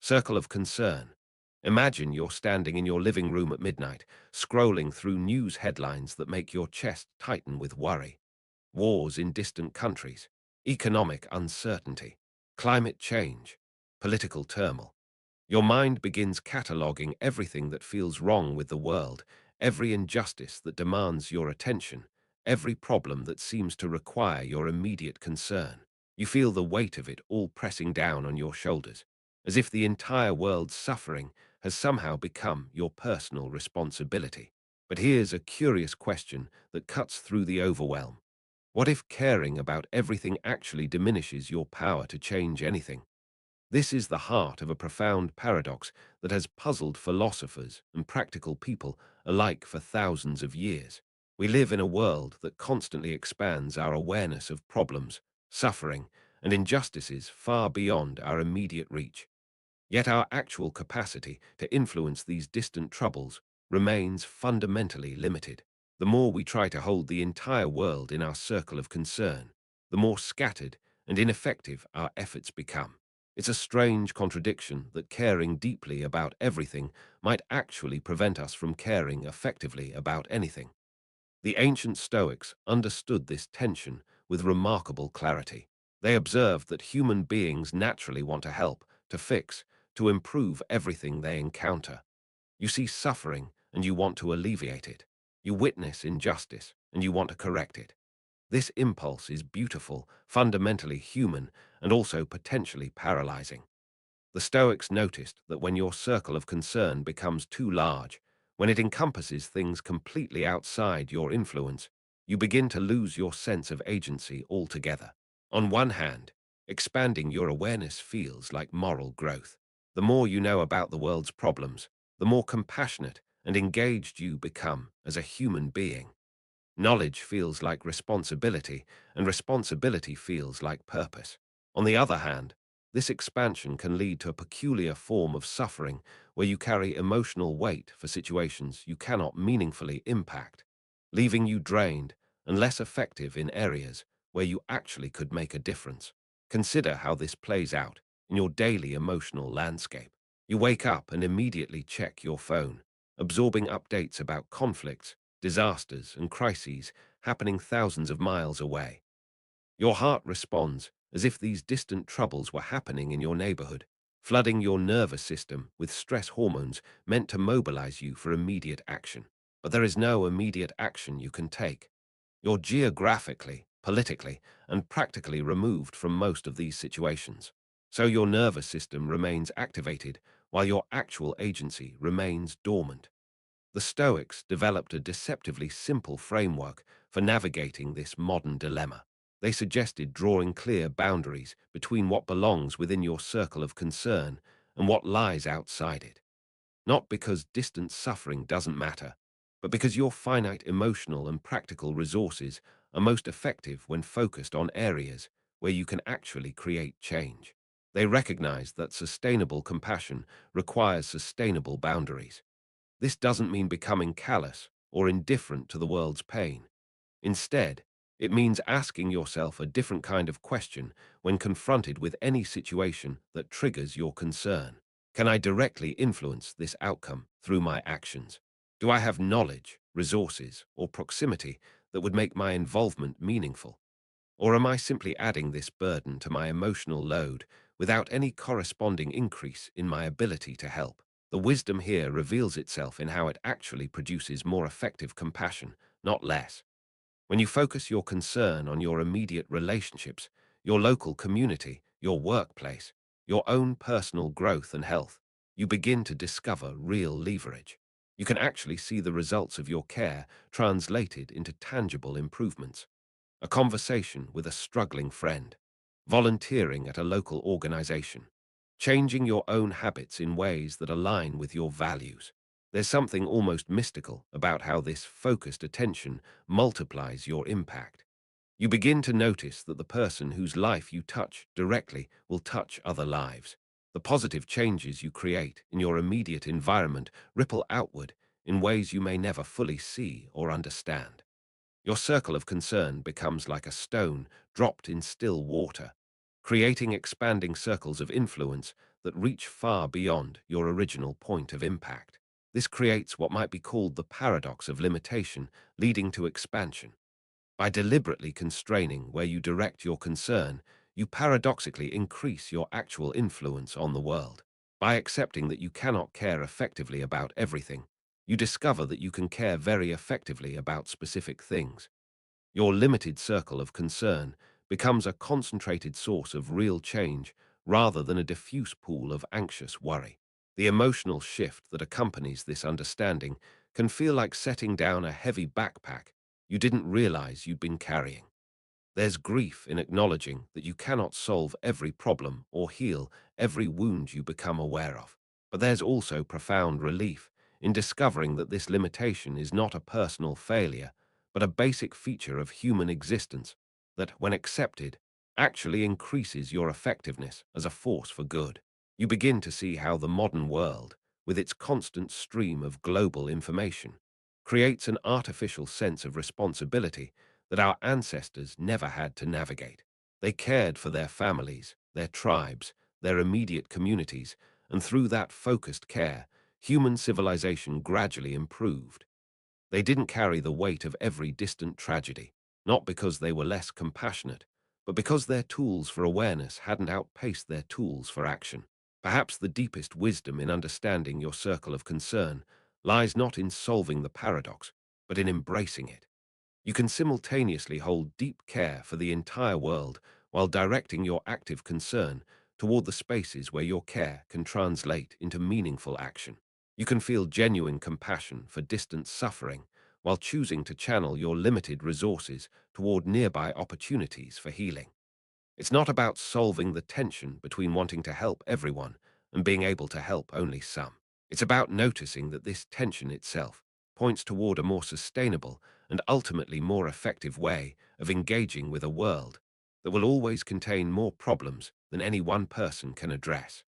Circle of concern. Imagine you're standing in your living room at midnight, scrolling through news headlines that make your chest tighten with worry. Wars in distant countries, economic uncertainty, climate change, political turmoil. Your mind begins cataloging everything that feels wrong with the world, every injustice that demands your attention, every problem that seems to require your immediate concern. You feel the weight of it all pressing down on your shoulders, as if the entire world's suffering has somehow become your personal responsibility. But here's a curious question that cuts through the overwhelm. What if caring about everything actually diminishes your power to change anything? This is the heart of a profound paradox that has puzzled philosophers and practical people alike for thousands of years. We live in a world that constantly expands our awareness of problems, suffering, and injustices far beyond our immediate reach. Yet our actual capacity to influence these distant troubles remains fundamentally limited. The more we try to hold the entire world in our circle of concern, the more scattered and ineffective our efforts become. It's a strange contradiction that caring deeply about everything might actually prevent us from caring effectively about anything. The ancient Stoics understood this tension with remarkable clarity. They observed that human beings naturally want to help, to fix, to improve everything they encounter. You see suffering and you want to alleviate it. You witness injustice and you want to correct it. This impulse is beautiful, fundamentally human, and also potentially paralyzing. The Stoics noticed that when your circle of concern becomes too large, when it encompasses things completely outside your influence, you begin to lose your sense of agency altogether. On one hand, expanding your awareness feels like moral growth. The more you know about the world's problems, the more compassionate and engaged you become as a human being. Knowledge feels like responsibility, and responsibility feels like purpose. On the other hand, this expansion can lead to a peculiar form of suffering where you carry emotional weight for situations you cannot meaningfully impact, leaving you drained and less effective in areas where you actually could make a difference. Consider how this plays out in your daily emotional landscape. You wake up and immediately check your phone, absorbing updates about conflicts, disasters, and crises happening thousands of miles away. Your heart responds as if these distant troubles were happening in your neighborhood, flooding your nervous system with stress hormones meant to mobilize you for immediate action. But there is no immediate action you can take. You're geographically, politically, and practically removed from most of these situations. So your nervous system remains activated while your actual agency remains dormant. The Stoics developed a deceptively simple framework for navigating this modern dilemma. They suggested drawing clear boundaries between what belongs within your circle of concern and what lies outside it. Not because distant suffering doesn't matter, but because your finite emotional and practical resources are most effective when focused on areas where you can actually create change. They recognize that sustainable compassion requires sustainable boundaries. This doesn't mean becoming callous or indifferent to the world's pain. Instead, it means asking yourself a different kind of question when confronted with any situation that triggers your concern. Can I directly influence this outcome through my actions? Do I have knowledge, resources, or proximity that would make my involvement meaningful? Or am I simply adding this burden to my emotional load without any corresponding increase in my ability to help? The wisdom here reveals itself in how it actually produces more effective compassion, not less. When you focus your concern on your immediate relationships, your local community, your workplace, your own personal growth and health, you begin to discover real leverage. You can actually see the results of your care translated into tangible improvements. A conversation with a struggling friend, volunteering at a local organization, changing your own habits in ways that align with your values. There's something almost mystical about how this focused attention multiplies your impact. You begin to notice that the person whose life you touch directly will touch other lives. The positive changes you create in your immediate environment ripple outward in ways you may never fully see or understand. Your circle of concern becomes like a stone dropped in still water, creating expanding circles of influence that reach far beyond your original point of impact. This creates what might be called the paradox of limitation, leading to expansion. By deliberately constraining where you direct your concern, you paradoxically increase your actual influence on the world. By accepting that you cannot care effectively about everything, you discover that you can care very effectively about specific things. Your limited circle of concern becomes a concentrated source of real change rather than a diffuse pool of anxious worry. The emotional shift that accompanies this understanding can feel like setting down a heavy backpack you didn't realize you'd been carrying. There's grief in acknowledging that you cannot solve every problem or heal every wound you become aware of. But there's also profound relief in discovering that this limitation is not a personal failure, but a basic feature of human existence that, when accepted, actually increases your effectiveness as a force for good. You begin to see how the modern world, with its constant stream of global information, creates an artificial sense of responsibility that our ancestors never had to navigate. They cared for their families, their tribes, their immediate communities, and through that focused care, human civilization gradually improved. They didn't carry the weight of every distant tragedy, not because they were less compassionate, but because their tools for awareness hadn't outpaced their tools for action. Perhaps the deepest wisdom in understanding your circle of concern lies not in solving the paradox, but in embracing it. You can simultaneously hold deep care for the entire world while directing your active concern toward the spaces where your care can translate into meaningful action. You can feel genuine compassion for distant suffering while choosing to channel your limited resources toward nearby opportunities for healing. It's not about solving the tension between wanting to help everyone and being able to help only some. It's about noticing that this tension itself points toward a more sustainable and ultimately more effective way of engaging with a world that will always contain more problems than any one person can address.